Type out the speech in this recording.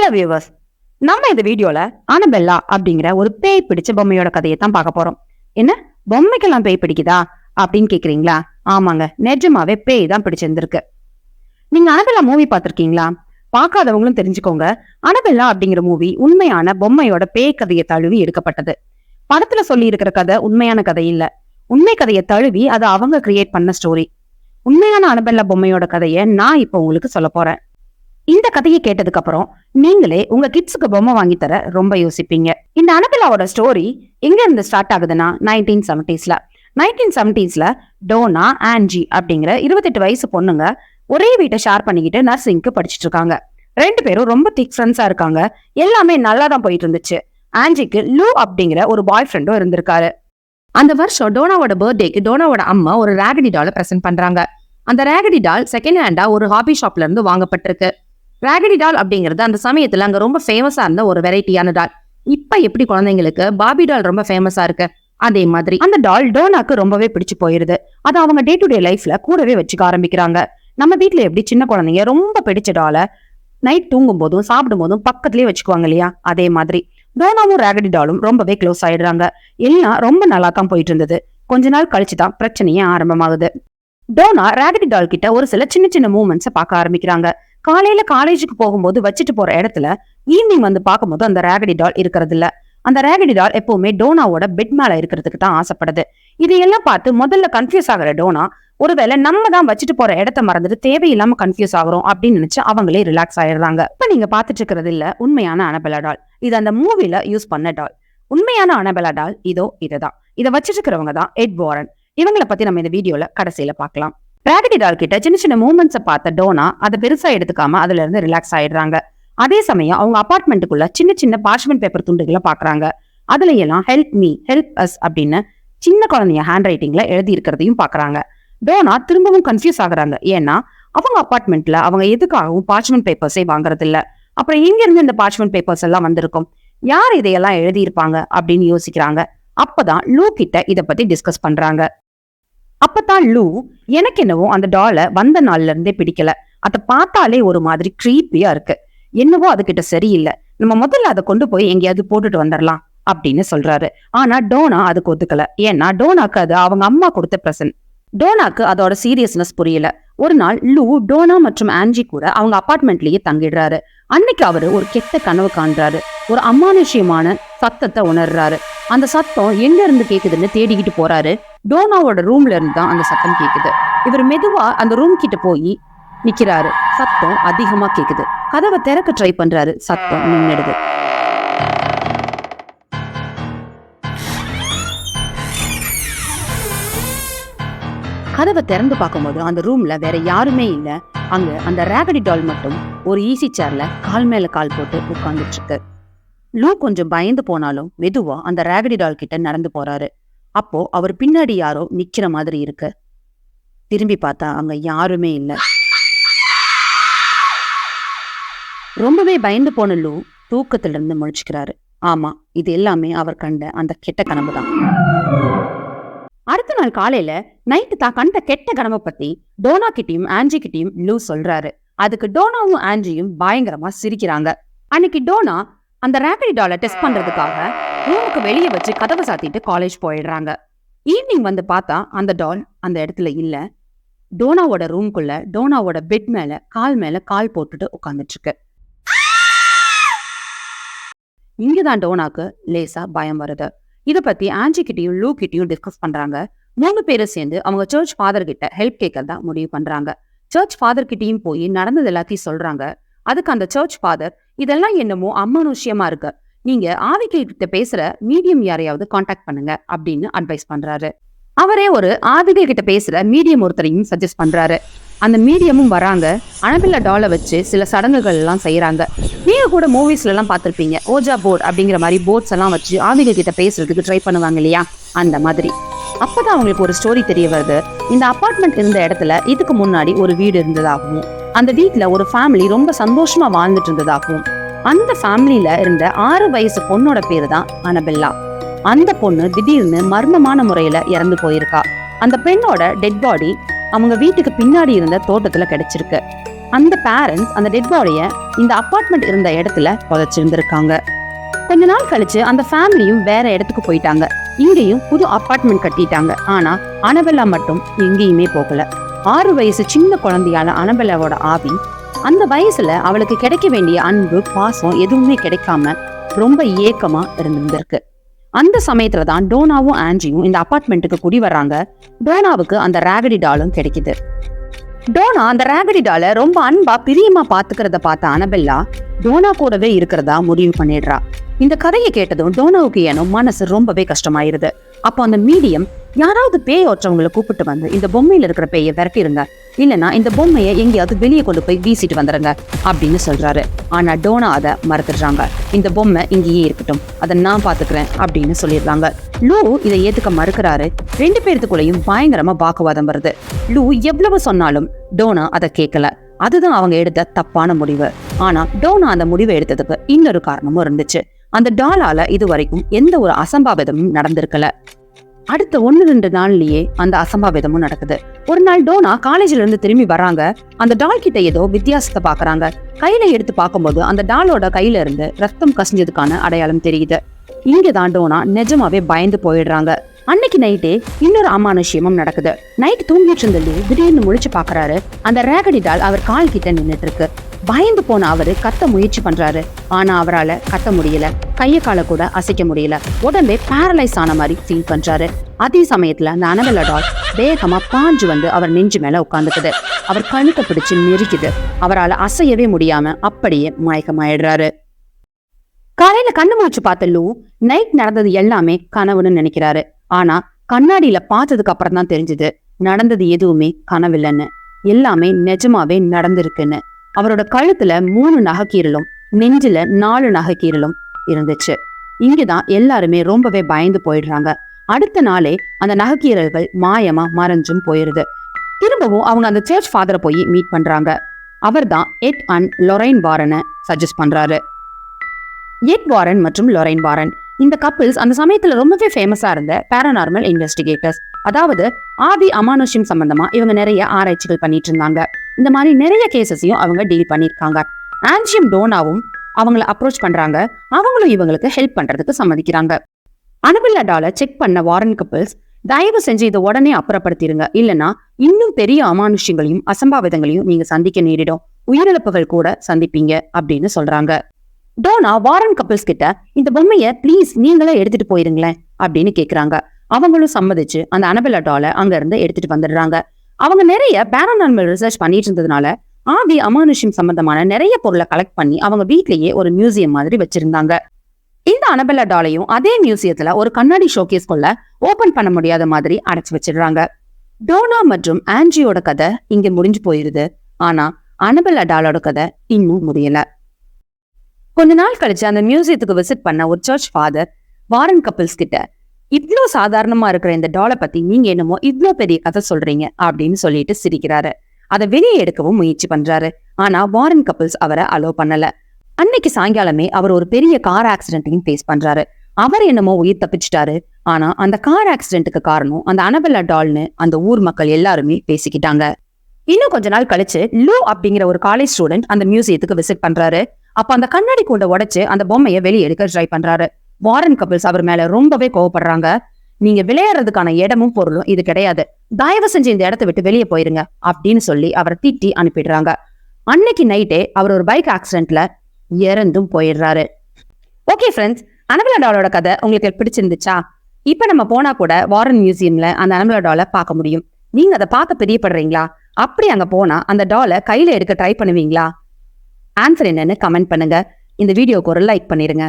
Hello viewers, நம்ம இந்த வீடியோல அனபெல்லா அப்படிங்கிற ஒரு பேய் பிடிச்ச பொம்மையோட கதையை தான் பார்க்க போறோம். என்ன, பொம்மைக்கெல்லாம் பேய் பிடிக்குதா அப்படின்னு கேக்குறீங்களா? ஆமாங்க, நிஜமாவே பேய் தான் பிடிச்சிருந்திருக்கு. நீங்க அனபெல்லா மூவி பார்த்திருக்கீங்களா? பார்க்காதவங்களும் தெரிஞ்சுக்கோங்க. அனபெல்லா அப்படிங்கிற மூவி உண்மையான பொம்மையோட பேய் கதையை தழுவி எடுக்கப்பட்டது. படத்துல சொல்லி இருக்கிற கதை உண்மையான கதை இல்ல, உண்மை கதையை தழுவி அதை அவங்க கிரியேட் பண்ண ஸ்டோரி. உண்மையான அனபெல்லா பொம்மையோட கதையை நான் இப்ப உங்களுக்கு சொல்ல போறேன். இந்த கதையை கேட்டதுக்கு அப்புறம் நீங்களே உங்க கிட்ஸுக்கு பொம்மை வாங்கி தர ரொம்ப யோசிப்பீங்க. இந்த அனபெல்லாவோட ஸ்டோரி எங்க இருந்து ஸ்டார்ட் ஆகுதுன்னா 1970s டோனா ஆன்ஜி அப்படிங்கிற 28 வயசு பொண்ணுங்க ஒரே வீட்டை ஷேர் பண்ணிக்கிட்டு நர்சிங்க்கு படிச்சுட்டு இருக்காங்க. 2 பேரும் ரொம்ப திக் ஃப்ரெண்ட்ஸா இருக்காங்க. எல்லாமே நல்லா தான் போயிட்டு இருந்துச்சு. ஆன்ஜிக்கு லூ அப்படிங்கிற ஒரு பாய் ஃப்ரெண்டும் இருந்திருக்காரு. அந்த வருஷம் டோனாவோட பர்த்டேக்கு டோனாவோட அம்மா ஒரு ரேகடி டாலை பிரசன்ட் பண்றாங்க. அந்த ரேகடி டால் செகண்ட் ஹேண்டா ஒரு ஹாபி ஷாப்ல இருந்து வாங்கப்பட்டிருக்கு. ரேகடி டால் அப்படிங்கிறது அந்த சமயத்துல அங்க ரொம்ப ஃபேமஸா இருந்த ஒரு வெரைட்டியான டால். இப்ப எப்படி குழந்தைங்களுக்கு பார்பி டால் ரொம்ப ஃபேமஸா இருக்கு, அதே மாதிரி அந்த டால் டோனாக்கு ரொம்பவே பிடிச்சு போயிருது. அதை அவங்க டே டு டே லைஃப்ல கூடவே வச்சுக்க ஆரம்பிக்கிறாங்க. நம்ம வீட்டுல எப்படி சின்ன குழந்தைங்க ரொம்ப பிடிச்ச டாலை நைட் தூங்கும் போதும் சாப்பிடும் போதும் பக்கத்துலயே வச்சுக்குவாங்க இல்லையா, அதே மாதிரி டோனாவும் ரேகடி டாலும் ரொம்பவே க்ளோஸ் ஆயிடுறாங்க. எல்லாம் ரொம்ப நல்லா தான் போயிட்டு இருந்தது. கொஞ்ச நாள் கழிச்சுதான் பிரச்சனையே ஆரம்பமாகுது. டோனா ரேகடி டால் கிட்ட ஒரு சில சின்ன சின்ன மூமெண்ட்ஸை பார்க்க ஆரம்பிக்கிறாங்க. காலையில காலேஜுக்கு போகும்போது வச்சுட்டு போற இடத்துல ஈவினிங் வந்து பார்க்கும்போது அந்த ரேகடி டால் இருக்கிறது இல்ல. அந்த ரேகடி டால் எப்பவுமே டோனாவோட பெட் மேல இருக்கிறதுக்கு தான் ஆசைப்படுது. இதையெல்லாம் பார்த்து முதல்ல கன்ஃபியூஸ் ஆகிற டோனா, ஒருவேளை நம்ம தான் வச்சுட்டு போற இடத்த மறந்துட்டு தேவையில்லாம கன்ஃபியூஸ் ஆகுறோம் அப்படின்னு நினைச்சு அவங்களே ரிலாக்ஸ் ஆயிடுறாங்க. இப்ப நீங்க பாத்துட்டு இருக்கிறது இல்ல உண்மையான அனபெல்லா டால், இது அந்த மூவில யூஸ் பண்ண டால். உண்மையான அனபெல்லா டால் இதுதான். இதை வச்சிட்டு இருக்கிறவங்க தான் எட் வாரன். இவங்களை பத்தி நம்ம இந்த வீடியோல கடைசியில பார்க்கலாம். ரேகடி டால் கிட்ட சின்ன சின்ன மூமெண்ட்ஸை பார்த்த டோனா அதை பெருசா எடுத்துக்காம அதுல இருந்து ரிலாக்ஸ் ஆயிடுறாங்க. அதே சமயம் அவங்க அபார்ட்மெண்ட்டுக்குள்ள சின்ன சின்ன பார்ச்மெண்ட் பேப்பர் துண்டுகளை பாக்குறாங்க. அதுல எல்லாம் ஹெல்ப் மீ ஹெல்ப் அஸ் அப்படின்னு சின்ன குழந்தைய ஹேண்ட் ரைட்டிங்ல எழுதி இருக்கிறதையும் பாக்குறாங்க. டோனா திரும்பவும் கன்ஃபியூஸ் ஆகுறாங்க. ஏன்னா அவங்க அபார்ட்மெண்ட்ல அவங்க எதுக்காகவும் பார்ச்மெண்ட் பேப்பர்ஸே வாங்குறது இல்ல. அப்புறம் எங்க இருந்து இந்த பார்ச்மெண்ட் பேப்பர்ஸ் எல்லாம் வந்திருக்கும், யார் இதையெல்லாம் எழுதி இருப்பாங்க அப்படின்னு யோசிக்கிறாங்க. அப்பதான் லூ கிட்ட இதை பத்தி டிஸ்கஸ் பண்றாங்க. அப்பதான் லூ, எனக்கு என்னவோ அந்த டாலை வந்த நாள்ல இருந்தே பிடிக்கல, அதை பார்த்தாலே ஒரு மாதிரி க்ரீப்பியா இருக்கு, என்னவோ அதுகிட்ட சரியில்லை, நம்ம முதல்ல அதை கொண்டு போய் எங்கேயாவது போட்டுட்டு வந்துடலாம் அப்படின்னு சொல்றாரு. ஆனா டோனா அதுக்கு ஒத்துக்கல. ஏன்னா டோனாக்கு அது அவங்க அம்மா கொடுத்த பிரசன்ட். டோனாக்கு அதோட சீரியஸ்னஸ் புரியல. ஒரு நாள் லூ டோனா மற்றும் ஆன்ஜி கூட அவங்க அபார்ட்மெண்ட்லயே தங்கிடுறாரு. அன்னைக்கு அவரு ஒரு கெட்ட கனவு காண்றாரு. ஒரு அமானுஷ்யமான சத்தத்தை உணர்றாரு. அந்த சத்தம் எங்க இருந்து கேக்குதுன்னு தேடிக்கிட்டு போறாரு. டோனாவோட ரூம்ல இருந்து தான் அந்த சத்தம் கேக்குது. இவர் மெதுவா அந்த ரூம் கிட்ட போய் நிக்கிறாரு. சத்தம் அதிகமா கேக்குது. கதவை திறக்க ட்ரை பண்றாரு. சத்தம் நின்னுடுது. கதவை திறந்து பார்க்கும்போது அந்த ரூம்ல வேற யாருமே இல்ல. அங்க அந்த ரேகடி டால் மட்டும் ஒரு ஈஸி சேர்ல கால் மேல கால் போட்டு உட்கார்ந்துட்டு இருக்கு. லூ கொஞ்சம் பயந்து போனாலும் மெதுவா அந்த ரேகடி டால் கிட்ட நடந்து போறாரு. அப்போ அவர் பின்னாடி யாரோ நிக்கிற மாதிரி இருக்கு. திரும்பி பார்த்தா அங்க யாருமே இல்ல. ரொம்பவே பயந்து போன லூ தூக்கத்துல இருந்து முழிச்சுக்கிறாரு. ஆமா, இது எல்லாமே அவர் கண்ட அந்த கெட்ட கனவு தான். அடுத்த நாள் காலையில நைட்டு தான் கண்ட கெட்ட கனவை பத்தி டோனா கிட்டையும் ஆன்ஜி கிட்டையும் லூ சொல்றாரு. அதுக்கு டோனாவும் ஆன்ஜியும் பயங்கரமா சிரிக்கிறாங்க. அன்னைக்கு டோனா அந்த ரேகடி டாலை டெஸ்ட் பண்றதுக்காக ரூமுக்கு வெளியே வச்சு கதவை சாத்திட்டு காலேஜ் போயிடுறாங்க. ஈவினிங் வந்து பார்த்தா அந்த டால் அந்த இடத்துல இல்ல. டோனாவோட ரூம்குள்ள டோனாவோட பெட் மேல கால் போட்டுட்டு உட்கார்ந்துட்டு இருக்கு. இங்கதான் டோனாக்கு லேசா பயம் வருது. இதை பத்தி ஆன்ஜி கிட்டையும் லூ கிட்டையும் டிஸ்கஸ் பண்றாங்க. 3 பேரும் சேர்ந்து அவங்க சர்ச் ஃபாதர் கிட்ட ஹெல்ப் கேட்கறதா முடிவு பண்றாங்க. சர்ச் ஃபாதர் கிட்டையும் போய் நடந்தது எல்லாத்தையும் சொல்றாங்க. அதுக்கு அந்த சர்ச் ஃபாதர், இதெல்லாம் என்னமோ அமானுஷ்யமா இருக்கு, நீங்க ஆவிகள் கிட்ட பேசுற மீடியம் யாரையாவது கான்டாக்ட் பண்ணுங்க அப்படின்னு அட்வைஸ் பண்றாரு. அவரே ஒரு ஆவிகள் கிட்ட பேசுற மீடியம் ஒருத்தரையும் சஜஸ்ட் பண்றாரு. அந்த மீடியமும் வராங்க. அனபெல்லா டாலை வச்சு சில சடங்குகள் எல்லாம் செய்யறாங்க. நீங்க கூட மூவிஸ்ல எல்லாம் பார்த்திருப்பீங்க, ஓஜா போர்ட் அப்படிங்கிற மாதிரி போர்ட்ஸ் எல்லாம் வச்சு ஆவிகள் கிட்ட பேசுறதுக்கு ட்ரை பண்ணுவாங்க இல்லையா, அந்த மாதிரி. அப்பதான் அவங்களுக்கு ஒரு ஸ்டோரி தெரிய வருது. இந்த அபார்ட்மெண்ட் இருந்த இடத்துல இதுக்கு முன்னாடி ஒரு வீடு இருந்ததாகவும் அந்த வீட்டுல ஒரு ஃபேமிலி ரொம்ப சந்தோஷமா வாழ்ந்துட்டு இருந்ததாகவும் அந்த ஃபேமிலியில இருந்த 6 வயசு பொண்ணோட பேரு தான் அனபெல்லா. அந்த பொண்ணு திடீர்னு மர்மமான முறையில இறந்து போயிருக்கா. அந்த பெண்ணோட டெட் பாடி அவங்க வீட்டுக்கு பின்னாடி இருந்த தோட்டத்துல கிடைச்சிருக்கு. அந்த பேரண்ட்ஸ் அந்த டெட் பாடிய இந்த அபார்ட்மெண்ட் இருந்த இடத்துல புதைச்சிருந்திருக்காங்க. கொஞ்ச நாள் கழிச்சு அந்த ஃபேமிலியும் வேற இடத்துக்கு போயிட்டாங்க. இங்கேயும் புது அபார்ட்மெண்ட் கட்டிட்டாங்க. ஆனா அனபெல்லா மட்டும் எங்கேயுமே போகல. 6 வயசு சின்ன குழந்தையான அனபெல்லாவோட ஆவி அந்த வயசுல அவளுக்கு கிடைக்க வேண்டிய அன்பு பாசம் எதுவுமே கிடைக்காம ரொம்ப ஏக்கமா இருந்திருக்கு. அந்த சமயத்துல தான் டோனாவும் ஆன்ஜியும் இந்த அபார்ட்மெண்ட்டுக்கு குடி வர்றாங்க. டோனாவுக்கு அந்த ராகடி டாலும் கிடைக்குது. டோனா அந்த ராகடி டாலை ரொம்ப அன்பா பிரியமா பாத்துக்கிறத பார்த்த அனபெல்லா டோனா கூடவே இருக்கிறதா முடிவு பண்ணிடுறா. இந்த கதையை கேட்டதும் டோனாவுக்கு ஏனோ மனசு ரொம்பவே கஷ்டமாயிருது. அப்போ அந்த மீடியம் யாராவது பேய் ஓற்றவங்களை கூப்பிட்டு வந்து இந்த பொம்மையில இருக்கிற பேயை விரட்டிருங்க, இல்லைன்னா இந்த பொம்மையை எங்கேயாவது வெளியே கொண்டு போய் வீசிட்டு வந்துருங்க அப்படின்னு சொல்றாரு. ஆனா டோனா அதை மறந்துடுறாங்க. இந்த பொம்மை இங்கேயே இருக்கட்டும், அதை நான் பாத்துக்கிறேன் அப்படின்னு சொல்லிடுறாங்க. லூ இதை ஏத்துக்க மறுக்கிறாரு. 2 பேர்த்துக்குள்ளேயும் பயங்கரமா வாக்குவாதம் வருது. லூ எவ்வளவு சொன்னாலும் டோனா அதை கேட்கல. அதுதான் அவங்க எடுத்த தப்பான முடிவு. ஆனா டோனா அந்த முடிவை எடுத்ததுக்கு இன்னொரு காரணமும் இருந்துச்சு. அந்த டாலால இது வரைக்கும் எந்த ஒரு அசம்பாவிதமும் நடந்திருக்கல. அடுத்த 1-2 நாள்லயே அந்த அசம்பாவிதமும் நடக்குது. ஒரு நாள் டோனா காலேஜ்ல இருந்து திரும்பி வராங்க. அந்த டால் கிட்ட ஏதோ வித்தியாசத்தை பாக்குறாங்க. கையில எடுத்து பார்க்கும்போது அந்த டாலோட கையில இருந்து ரத்தம் கசிஞ்சதுக்கான அடையாளம் தெரியுது. இங்கதான் டோனா நிஜமாவே பயந்து போயிடுறாங்க. அன்னைக்கு நைட்டே இன்னொரு அமானுஷ்யமும் நடக்குது. நைட் தூங்கிட்டு இருந்தது திடீர்னு முழிச்சு பாக்குறாரு. அந்த ராகடி டால் அவர் கால் கிட்ட நின்னுட்டு இருக்கு. பயந்து போன அவரு கத்த முயற்சி பண்றாரு. ஆனா அவரால கத்த முடியல. கைய கால கூட அசைக்க முடியல. உடம்பே பேரலைஸ் ஆன மாதிரி ஃபீல் பண்றாரு. அதே சமயத்துல அந்த அனபெல்லா டால் வேகமா பாஞ்சு வந்து அவர் நெஞ்சு மேல உட்காந்துக்குது. அவர் கழுத்தை பிடிச்சு நெருக்குது. அவரால் அசையவே முடியாம அப்படியே மயக்கமாயிடுறாரு. காலையில கண்ணு முழிச்சு பார்த்த லூ நைட் நடந்தது எல்லாமே கனவுன்னு நினைக்கிறாரு. ஆனா கண்ணாடியில பார்த்ததுக்கு அப்புறம் தான் தெரிஞ்சது நடந்தது எதுவுமே கனவில்லைன்னு, எல்லாமே நிஜமாவே நடந்திருக்குன்னு. அவரோட கழுத்துல 3 நகைக்கீரலும் நெஞ்சில 4 நகைக்கீரலும் இருந்துச்சு. இங்கதான் எல்லாருமே ரொம்பவே பயந்து போயிடுறாங்க. அடுத்த நாளே அந்த நகைக்கீரல்கள் மாயமா மறைஞ்சும் போயிருது. திரும்பவும் அவங்க அந்த சர்ச் ஃபாதரை போய் மீட் பண்றாங்க. அவர் தான் எட் அண்ட் லொரைன் வாரனை சஜஸ்ட் பண்றாரு. எட் வாரன் மற்றும் லொரைன் வாரன் இந்த கப்பிள்ஸ் அந்த சமயத்துல ரொம்பவே ஃபேமஸா இருந்த பேரானார்மல் இன்வெஸ்டிகேட்டர்ஸ். அதாவது ஆவி அமானுஷ்யம் சம்பந்தமா இவங்க நிறைய ஆராய்ச்சிகள் பண்ணிட்டு இருந்தாங்க. இந்த மாதிரி நிறைய கேசஸையும் அவங்க டீல் பண்ணிருக்காங்க. ஆன்ஜியும் டோனாவும் அவங்கள அப்ரோச் பண்றாங்க. அவங்களும் இவங்களுக்கு ஹெல்ப் பண்றதுக்கு சம்மதிக்கிறாங்க. அனபெல்லா டாலை செக் பண்ண வாரன் கப்பிள்ஸ் தயவு செஞ்சு இதை உடனே அப்புறப்படுத்திருங்க, இல்லைன்னா இன்னும் பெரிய அமானுஷ்யங்களையும் அசம்பாவிதங்களையும் நீங்க சந்திக்க நேரிடும், உயிரிழப்புகள் கூட சந்திப்பீங்க அப்படின்னு சொல்றாங்க. டோனா வாரன் கப்பிள்ஸ் கிட்ட இந்த பொம்மைய ப்ளீஸ் நீங்களே எடுத்துட்டு போயிருங்களேன் அப்படின்னு கேக்குறாங்க. அவங்களும் சம்மதிச்சு அந்த அனபெல்லா டாலை அங்க இருந்து எடுத்துட்டு வந்துடுறாங்க. அவங்க நிறைய பேரானார்மல் ரிசர்ச் பண்ணிட்டு இருந்ததுனால ஆவி அமானுஷ்யம் சம்பந்தமான நிறைய பொருளை கலெக்ட் பண்ணி அவங்க வீட்லயே ஒரு மியூசியம் மாதிரி வச்சிருந்தாங்க. இந்த அனபெல்லா டாலையும் அதே மியூசியத்துல ஒரு கண்ணாடி ஷோகேஸ்குள்ள ஓபன் பண்ண முடியாத மாதிரி அடைச்சு வச்சிடுறாங்க. டோனா மற்றும் ஆன்ஜியோட கதை இங்க முடிஞ்சு போயிருது. ஆனா அனபெல்லா டாலோட கதை இன்னும் முடியல. கொஞ்ச நாள் கழிச்சு அந்த மியூசியத்துக்கு விசிட் பண்ண ஒரு சர்ச் ஃபாதர் வாரன் கப்பிள்ஸ் கிட்ட இவ்ளோ சாதாரணமா இருக்கிற இந்த டாலை பத்தி நீங்க என்னமோ இவ்ளோ பெரிய கதை சொல்றீங்க அப்படின்னு சொல்லிட்டு சிரிக்கிறாரு. அதை வெளியே எடுக்கவும் முயற்சி பண்றாரு. ஆனா வாரன் கப்பிள்ஸ் அவரை அலோ பண்ணல. அன்னைக்கு சாயங்காலமே அவர் ஒரு பெரிய கார் ஆக்சிடென்ட்டையும் ஃபேஸ் பண்றாரு. அவர் என்னமோ உயிர் தப்பிச்சிட்டாரு. ஆனா அந்த கார் ஆக்சிடென்ட்டுக்கு காரணம் அந்த அனபெல்லா டால்னு அந்த ஊர் மக்கள் எல்லாருமே பேசிக்கிட்டாங்க. இன்னும் கொஞ்ச நாள் கழிச்சு லூ அப்படிங்கிற ஒரு காலேஜ் ஸ்டூடெண்ட் அந்த மியூசியத்துக்கு விசிட் பண்றாரு. அப்ப அந்த கண்ணாடி கூண்ட உடைச்சு அந்த பொம்மையை வெளியே எடுக்க ட்ரை பண்றாரு. வாரன் கப்பிள்ஸ் அவர் மேல ரொம்பவே கோவப்படுறாங்க. நீங்க விளையாடுறதுக்கான இடமும் பொருளும் இது கிடையாது, தயவு செஞ்சு இந்த இடத்த விட்டு வெளியே போயிருங்க அப்படின்னு சொல்லி அவரை திட்டி அனுப்பிடுறாங்க. அன்னைக்கு நைட்டே அவர் ஒரு பைக் ஆக்சிடென்ட்ல இறந்தும் போயிடுறாரு. ஓகே ஃப்ரெண்ட்ஸ், அனபெல்லா டாலோட கதை உங்களுக்கு பிடிச்சிருந்துச்சா? இப்ப நம்ம போனா கூட வாரன் மியூசியம்ல அந்த அனபெல்லா டாலை பார்க்க முடியும். நீங்க அதை பார்க்க பிரியப்படுறீங்களா? அப்படி அங்க போனா அந்த டாலை கையில எடுக்க ட்ரை பண்ணுவீங்களா? ஆன்சர் என்னன்னு கமெண்ட் பண்ணுங்க. இந்த வீடியோக்கு ஒரு லைக் பண்ணிருங்க.